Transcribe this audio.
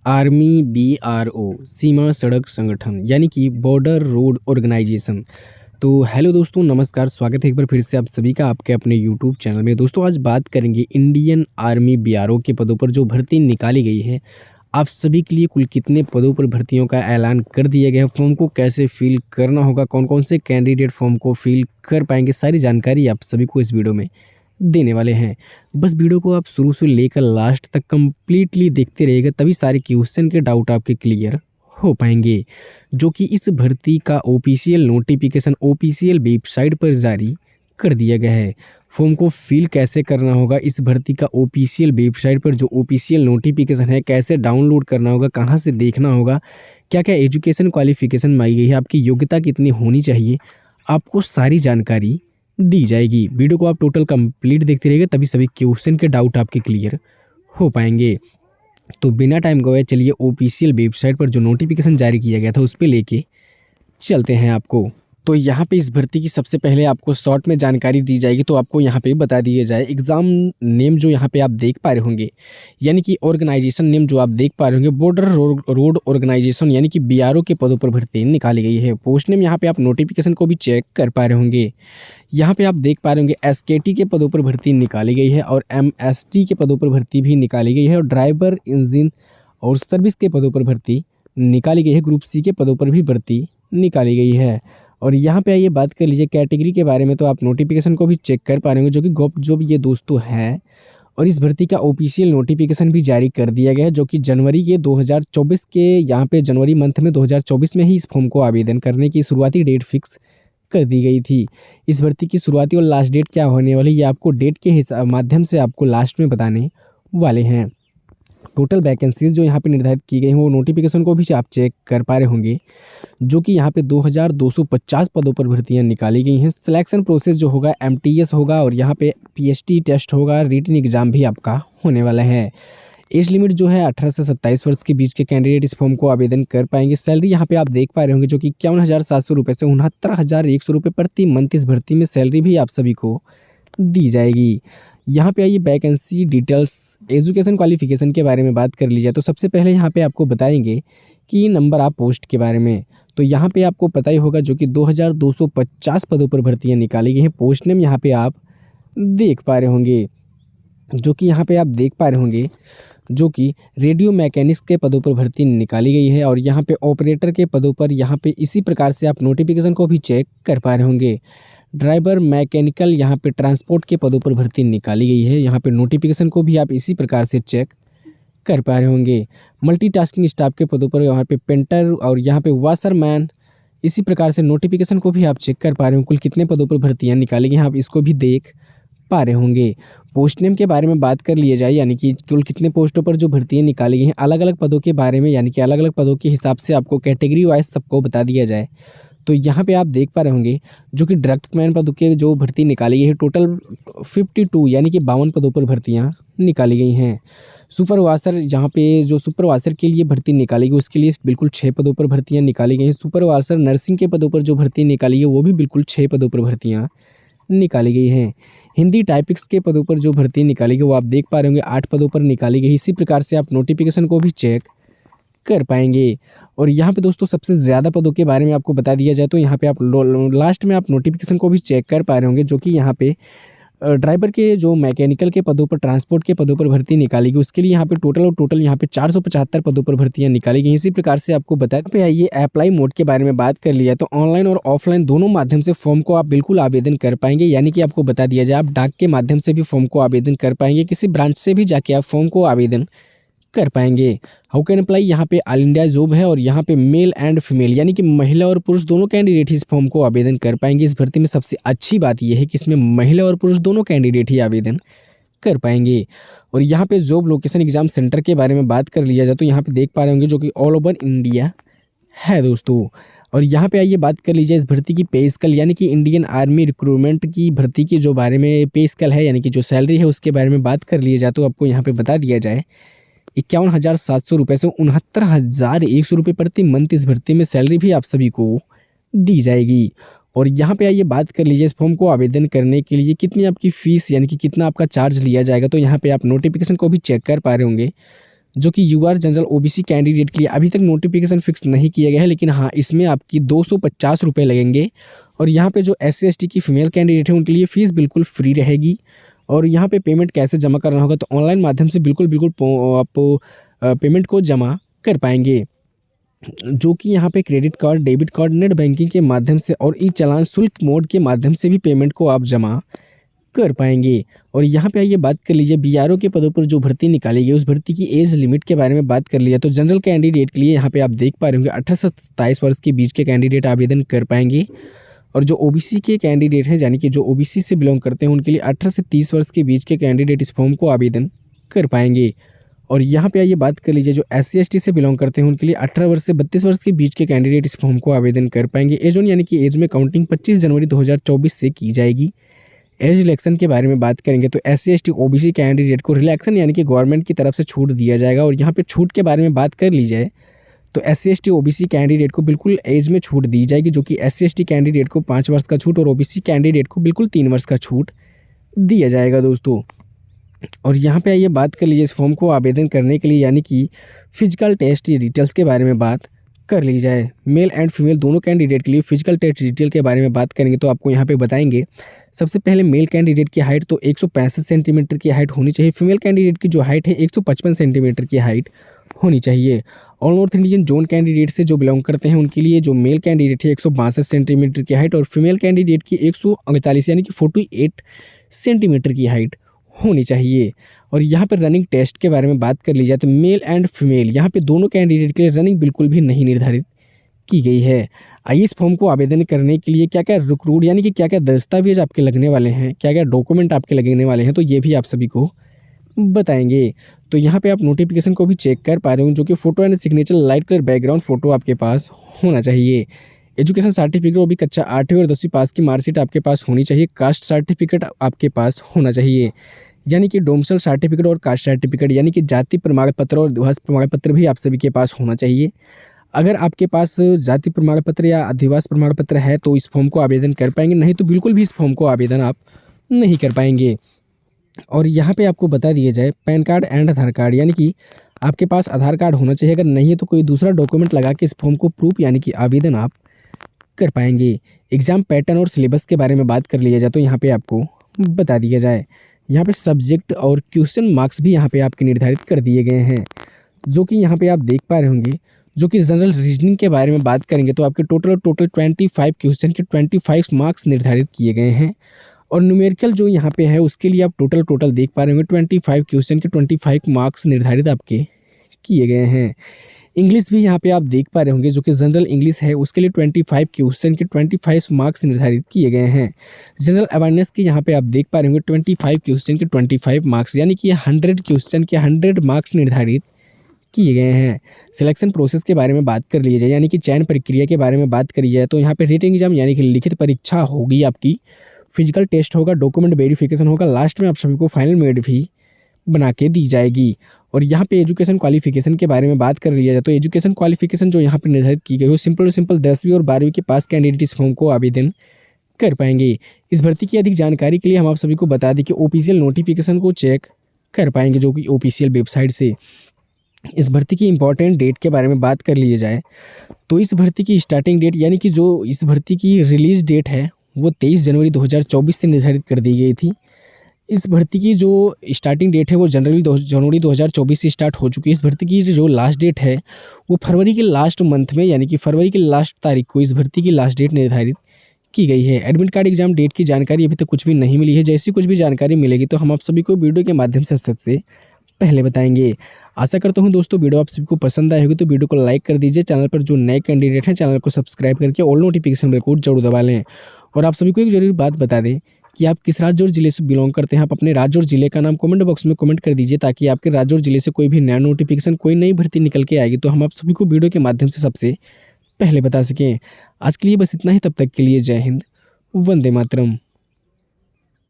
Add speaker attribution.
Speaker 1: Army BRO सीमा सड़क संगठन यानी कि बॉर्डर रोड ऑर्गेनाइजेशन। तो हेलो दोस्तों, नमस्कार, स्वागत है एक बार फिर से आप सभी का आपके अपने यूट्यूब चैनल में। दोस्तों आज बात करेंगे इंडियन आर्मी बीआरओ के पदों पर जो भर्ती निकाली गई है। आप सभी के लिए कुल कितने पदों पर भर्तियों का ऐलान कर दिया गया है, फॉर्म को कैसे फिल करना होगा, कौन कौन से कैंडिडेट फॉर्म को फिल कर पाएंगे, सारी जानकारी आप सभी को इस वीडियो में देने वाले हैं। बस वीडियो को आप शुरू से लेकर लास्ट तक कंप्लीटली देखते रहिएगा, तभी सारे क्वेश्चन के डाउट आपके क्लियर हो पाएंगे। जो कि इस भर्ती का ऑफिशियल नोटिफिकेशन ऑफिशियल वेबसाइट पर जारी कर दिया गया है। फॉर्म को फिल कैसे करना होगा, इस भर्ती का ऑफिशियल वेबसाइट पर जो ऑफिशियल नोटिफिकेशन है कैसे डाउनलोड करना होगा, कहाँ से देखना होगा, क्या क्या एजुकेशन क्वालिफिकेशन मांगी गई है, आपकी योग्यता कितनी होनी चाहिए, आपको सारी जानकारी दी जाएगी। वीडियो को आप टोटल कंप्लीट देखते रहिएगा, तभी सभी क्वेश्चन के डाउट आपके क्लियर हो पाएंगे। तो बिना टाइम गवाए चलिए ऑफिशियल वेबसाइट पर जो नोटिफिकेशन जारी किया गया था उस पर लेके चलते हैं आपको। तो यहाँ पे इस भर्ती की सबसे पहले आपको शॉर्ट में जानकारी दी जाएगी। तो आपको यहाँ पे बता दिया जाए एग्ज़ाम नेम जो यहाँ पे आप देख पा रहे होंगे, यानी कि ऑर्गेनाइजेशन नेम जो आप देख पा रहे होंगे, बॉर्डर रोड ऑर्गेनाइजेशन यानी कि बीआरओ के पदों पर भर्ती निकाली गई है। पोस्ट नेम यहाँ पे आप नोटिफिकेशन को भी चेक कर पा रहे होंगे। यहाँ पे आप देख पा रहे होंगे एसकेटी के पदों पर भर्ती निकाली गई है और एमएसटी के पदों पर भर्ती भी निकाली गई है और ड्राइवर, इंजन और सर्विस के पदों पर भर्ती निकाली गई है। ग्रुप सी के पदों पर भी भर्ती निकाली गई है। और यहाँ पे आइए बात कर लीजिए कैटेगरी के बारे में। तो आप नोटिफिकेशन को भी चेक कर पा रहे होंगे, जो कि गॉव जॉब ये दोस्तों है। और इस भर्ती का ऑफिशियल नोटिफिकेशन भी जारी कर दिया गया है, जो कि जनवरी के 2024 के यहाँ पे जनवरी मंथ में 2024 में ही इस फॉर्म को आवेदन करने की शुरुआती डेट फिक्स कर दी गई थी। इस भर्ती की शुरुआती और लास्ट डेट क्या होने वाली, ये आपको डेट के माध्यम से आपको लास्ट में बताने वाले हैं। टोटल वैकेंसीज जो यहाँ पे निर्धारित की गई हैं वो नोटिफिकेशन को भी आप चेक कर पा रहे होंगे, जो कि यहाँ पे 2250 पदों पर भर्तियाँ निकाली गई हैं। सिलेक्शन प्रोसेस जो होगा एमटीएस होगा और यहाँ पे पीएचटी टेस्ट होगा, रिटन एग्जाम भी आपका होने वाला है। एज लिमिट जो है 18 से 27 वर्ष के बीच के कैंडिडेट इस फॉर्म को आवेदन कर पाएंगे। सैलरी यहाँ पे आप देख पा रहे होंगे, जो कि 51,700 रुपये से 69,100 रुपये प्रति मंथ इस भर्ती में सैलरी भी आप सभी को दी जाएगी। यहाँ पे आइए वैकेंसी डिटेल्स, एजुकेशन क्वालिफिकेशन के बारे में बात कर लीजिए। तो सबसे पहले यहाँ पे आपको बताएंगे कि नंबर ऑफ पोस्ट के बारे में। तो यहाँ पे आपको पता ही होगा, जो कि 2250 पदों पर भर्तियाँ निकाली गई हैं। पोस्ट नेम यहाँ पे आप देख पा रहे होंगे, जो कि यहाँ पे आप देख पा रहे होंगे, जो कि रेडियो मैकेनिक्स के पदों पर भर्ती निकाली गई है। और यहाँ पे ऑपरेटर के पदों पर यहाँ पे इसी प्रकार से आप नोटिफिकेशन को भी चेक कर पा रहे होंगे। ड्राइवर, मैकेनिकल, यहाँ पे ट्रांसपोर्ट के पदों पर भर्ती निकाली गई है। यहाँ पे नोटिफिकेशन को भी आप इसी प्रकार से चेक कर पा रहे होंगे। मल्टीटास्किंग स्टाफ के पदों पर यहाँ पे पेंटर और यहाँ पे वाशरमैन, इसी प्रकार से नोटिफिकेशन को भी आप चेक कर पा रहे हो। कुल कितने पदों पर भर्तियाँ निकाली गई हैं आप इसको भी देख पा रहे होंगे। पोस्ट नेम के बारे में बात कर लिया जाए, यानी कि कुल कितने पोस्टों पर जो भर्तियाँ निकाली गई हैं, अलग अलग पदों के बारे में, यानी कि अलग अलग पदों के हिसाब से आपको कैटेगरी वाइज सबको बता दिया जाए। तो यहाँ पे आप देख पा रहे होंगे, जो कि ड्रग्टमैन पदों के जो भर्ती निकाली गई है, टोटल 52 यानी कि 52 पदों पर भर्तियाँ निकाली गई हैं। सुपरवाइजर, यहाँ पे जो सुपरवाइजर के लिए भर्ती निकाली गई उसके लिए बिल्कुल 6 पदों पर भर्तियाँ निकाली गई हैं। सुपरवाइजर नर्सिंग के पदों पर जो भर्ती निकाली है वो भी बिल्कुल 6 पदों पर भर्तियाँ निकाली गई हैं। हिंदी टाइपिक्स के पदों पर जो भर्ती निकाली गई वो आप देख पा रहे होंगे 8 पदों पर निकाली गई। इसी प्रकार से आप नोटिफिकेशन को भी चेक कर पाएंगे। और यहाँ पे दोस्तों सबसे ज़्यादा पदों के बारे में आपको बता दिया जाए, तो यहाँ पे आप लास्ट में आप नोटिफिकेशन को भी चेक कर पा रहे होंगे, जो कि यहाँ पे ड्राइवर के जो मैकेनिकल के पदों पर, ट्रांसपोर्ट के पदों पर भर्ती निकाली गई, उसके लिए यहाँ पे टोटल यहाँ पे 475 पदों पर भर्तियाँ निकाली गई। इसी प्रकार से आपको बताया पे आइए अप्लाई मोड के बारे में बात कर लिया, तो ऑनलाइन और ऑफलाइन दोनों माध्यम से फॉर्म को आप बिल्कुल आवेदन कर पाएंगे। यानी कि आपको बता दिया जाए, आप डाक के माध्यम से भी फॉर्म को आवेदन कर पाएंगे, किसी ब्रांच से भी जाके आप फॉर्म को आवेदन कर पाएंगे। हाउ कैन अप्लाई, यहाँ पे ऑल इंडिया जॉब है और यहाँ पे मेल एंड फीमेल यानी कि महिला और पुरुष दोनों कैंडिडेट ही इस फॉर्म को आवेदन कर पाएंगे। इस भर्ती में सबसे अच्छी बात यह है कि इसमें महिला और पुरुष दोनों कैंडिडेट ही आवेदन कर पाएंगे। और यहाँ पे जॉब लोकेशन एग्जाम सेंटर के बारे में बात कर लिया जाए, तो यहाँ पे देख पा रहे होंगे, जो कि ऑल ओवर इंडिया है दोस्तों। और यहाँ पे आइए बात कर लीजिए इस भर्ती की पे स्केल, यानी कि इंडियन आर्मी रिक्रूटमेंट की भर्ती की जो बारे में पे स्केल है, यानी कि जो सैलरी है उसके बारे में बात कर लिया जाए, तो आपको यहाँ पे बता दिया जाए 51,700 रुपये से 69,100 रुपये प्रति मंथ इस भर्ती में सैलरी भी आप सभी को दी जाएगी। और यहाँ पे आइए बात कर लीजिए इस फॉर्म को आवेदन करने के लिए कितनी आपकी फ़ीस, यानी कि कितना आपका चार्ज लिया जाएगा। तो यहाँ पे आप नोटिफिकेशन को भी चेक कर पा रहे होंगे, जो कि यूआर जनरल ओबीसी कैंडिडेट के लिए अभी तक नोटिफिकेशन फिक्स नहीं किया गया है, लेकिन हाँ इसमें आपकी 250 रुपये लगेंगे। और यहाँ पे जो SC ST की फीमेल कैंडिडेट है उनके लिए फ़ीस बिल्कुल फ्री रहेगी। और यहाँ पे पेमेंट कैसे जमा करना होगा, तो ऑनलाइन माध्यम से बिल्कुल आप पेमेंट को जमा कर पाएंगे, जो कि यहाँ पे credit card, debit card, net banking के माध्यम से और ई चालान शुल्क मोड के माध्यम से भी पेमेंट को आप जमा कर पाएंगे। और यहाँ पे आइए बात कर लीजिए BRO के पदों पर जो भर्ती निकाली गई उस भर्ती की एज लिमिट के बारे में बात कर लिया। तो जनरल कैंडिडेट के लिए यहाँ पे आप देख पा रहे होंगे 18 से 27 वर्ष के बीच के कैंडिडेट आवेदन कर पाएंगे। और जो OBC के कैंडिडेट हैं, यानी कि जो OBC से बिलोंग करते हैं, उनके लिए 18 से 30 वर्ष के बीच के कैंडिडेट इस फॉर्म को आवेदन कर पाएंगे। और यहाँ पे आइए बात कर लीजिए जो SC ST से बिलोंग करते हैं उनके लिए 18 वर्ष से 32 वर्ष के बीच के कैंडिडेट इस फॉर्म को आवेदन कर पाएंगे। एज ऑन यानी कि एज में काउंटिंग 25 जनवरी 2024 से की जाएगी। एज रिलैक्सन के बारे में बात करेंगे तो SC ST OBC कैंडिडेट को रिलैक्सन यानी कि गवर्नमेंट की तरफ से छूट दिया जाएगा। और यहाँ पे छूट के बारे में बात कर ली जाए तो SC ST OBC कैंडिडेट को बिल्कुल एज में छूट दी जाएगी, जो कि SC ST कैंडिडेट को 5 वर्ष का छूट और OBC कैंडिडेट को बिल्कुल 3 वर्ष का छूट दिया जाएगा दोस्तों। और यहाँ पे आइए बात कर लीजिए इस फॉर्म को आवेदन करने के लिए, यानी कि फिजिकल टेस्ट डिटेल्स के बारे में बात कर ली जाए। मेल एंड फीमेल दोनों कैंडिडेट के लिए फिजिकल टेस्ट डिटेल के बारे में बात करेंगे तो आपको यहाँ पे बताएंगे। सबसे पहले मेल कैंडिडेट की हाइट तो 165 सेंटीमीटर की हाइट होनी चाहिए। फीमेल कैंडिडेट की जो हाइट है 155 सेंटीमीटर की हाइट होनी चाहिए। और नॉर्थ इंडियन जोन कैंडिडेट से जो बिलोंग करते हैं उनके लिए जो मेल कैंडिडेट है 162 सेंटीमीटर की हाइट और फीमेल कैंडिडेट की 148 यानी कि 48 सेंटीमीटर की हाइट होनी चाहिए। और यहाँ पर रनिंग टेस्ट के बारे में बात कर ली जाए तो मेल एंड फीमेल यहाँ पे दोनों कैंडिडेट के लिए रनिंग बिल्कुल भी नहीं निर्धारित की गई है। आइए इस फॉर्म को आवेदन करने के लिए क्या क्या रिक्रूट यानी कि क्या क्या दस्तावेज आपके लगने वाले हैं, क्या क्या डॉक्यूमेंट आपके लगने वाले हैं, तो ये भी आप सभी को बताएंगे। तो यहाँ पे आप नोटिफिकेशन को भी चेक कर पा रहे हो, जो कि photo and signature light colour background photo आपके पास होना चाहिए। एजुकेशन सर्टिफिकेट वो भी कक्षा 8वीं और 10वीं पास की मार्कशीट आपके पास होनी चाहिए। कास्ट सर्टिफिकेट आपके पास होना चाहिए, यानी कि डोमिसाइल सर्टिफिकेट और कास्ट सर्टिफिकेट यानी कि जाति प्रमाण पत्र और अधिवास प्रमाण पत्र भी आप सभी के पास होना चाहिए। अगर आपके पास जाति प्रमाण पत्र या अधिवास प्रमाण पत्र है तो इस फॉर्म को आवेदन कर पाएंगे, नहीं तो बिल्कुल भी इस फॉर्म को आवेदन आप नहीं कर पाएंगे। और यहाँ पे आपको बता दिया जाए pan card and Aadhaar card, यानी कि आपके पास आधार कार्ड होना चाहिए। अगर नहीं है तो कोई दूसरा डॉक्यूमेंट लगा के इस फॉर्म को प्रूफ यानी कि आवेदन आप कर पाएंगे। एग्जाम पैटर्न और सिलेबस के बारे में बात कर लिया जाए तो यहाँ पे आपको बता दिया जाए। यहाँ पे सब्जेक्ट और क्वेश्चन मार्क्स भी यहाँ पे आपके निर्धारित कर दिए गए हैं, जो कि यहाँ पे आप देख पा रहे होंगे। जो कि जनरल रीजनिंग के बारे में बात करेंगे तो आपके टोटल 25 क्वेश्चन के 25 मार्क्स निर्धारित किए गए हैं। और न्यूमेरिकल जो यहाँ पे है उसके लिए आप टोटल देख पा रहे होंगे 25 क्वेश्चन के 25 मार्क्स निर्धारित आपके किए गए हैं। इंग्लिश भी यहाँ पे आप देख पा रहे होंगे, जो कि जनरल इंग्लिश है उसके लिए 25 क्वेश्चन के 25 मार्क्स निर्धारित किए गए हैं। जनरल अवेयरनेस के यहाँ पे आप देख पा रहे होंगे 25 क्वेश्चन के 25 मार्क्स, यानी कि 100 क्वेश्चन के 100 मार्क्स निर्धारित किए गए हैं। सिलेक्शन प्रोसेस के बारे में बात कर ली जाए, यानी कि चयन प्रक्रिया के बारे में बात करी जाए तो यहाँ पे रिटन एग्जाम यानी कि लिखित परीक्षा होगी आपकी, फिजिकल टेस्ट होगा, डॉक्यूमेंट वेरिफिकेशन होगा, लास्ट में आप सभी को फाइनल मेरिट भी बना के दी जाएगी। और यहाँ पे एजुकेशन क्वालिफिकेशन के बारे में बात कर लिया जाए तो एजुकेशन क्वालिफिकेशन जो यहाँ पे निर्धारित की गई हो सिंपल 10वीं और 12वीं के पास कैंडिडेट इस फॉर्म को आवेदन कर पाएंगे। इस भर्ती की अधिक जानकारी के लिए हम आप सभी को बता दें कि ऑफिशियल नोटिफिकेशन को चेक कर पाएंगे, जो कि ऑफिशियल वेबसाइट से। इस भर्ती की इंपॉर्टेंट डेट के बारे में बात कर लिए जाए तो इस भर्ती की स्टार्टिंग डेट यानी कि जो इस भर्ती की रिलीज डेट है वो 23 जनवरी 2024 से निर्धारित कर दी गई थी। इस भर्ती की जो स्टार्टिंग डेट है वो जनवरी 2024 से स्टार्ट हो चुकी है। इस भर्ती की जो लास्ट डेट है वो फरवरी के लास्ट मंथ में यानी कि फरवरी की लास्ट तारीख को इस भर्ती की लास्ट डेट निर्धारित की गई है। एडमिट कार्ड एग्जाम डेट की जानकारी अभी तक कुछ भी नहीं मिली है। जैसी कुछ भी जानकारी मिलेगी तो हम आप सभी को वीडियो के माध्यम से सबसे पहले बताएंगे। आशा करता हूं दोस्तों वीडियो आप सभी को पसंद आई होगी, तो वीडियो को लाइक कर दीजिए। चैनल पर जो नए कैंडिडेट हैं चैनल को सब्सक्राइब करके ऑल नोटिफिकेशन बेल को जरूर दबा लें। और आप सभी को एक जरूरी बात बता दें कि आप किस राज्य और जिले से बिलोंग करते हैं। आप अपने राज्य और जिले का नाम कमेंट बॉक्स में कमेंट कर दीजिए, ताकि आपके राज्य और जिले से कोई भी नया नोटिफिकेशन, कोई नई भर्ती निकल के आएगी तो हम आप सभी को वीडियो के माध्यम से सबसे पहले बता सकें। आज के लिए बस इतना ही, तब तक के लिए जय हिंद, वंदे मातरम।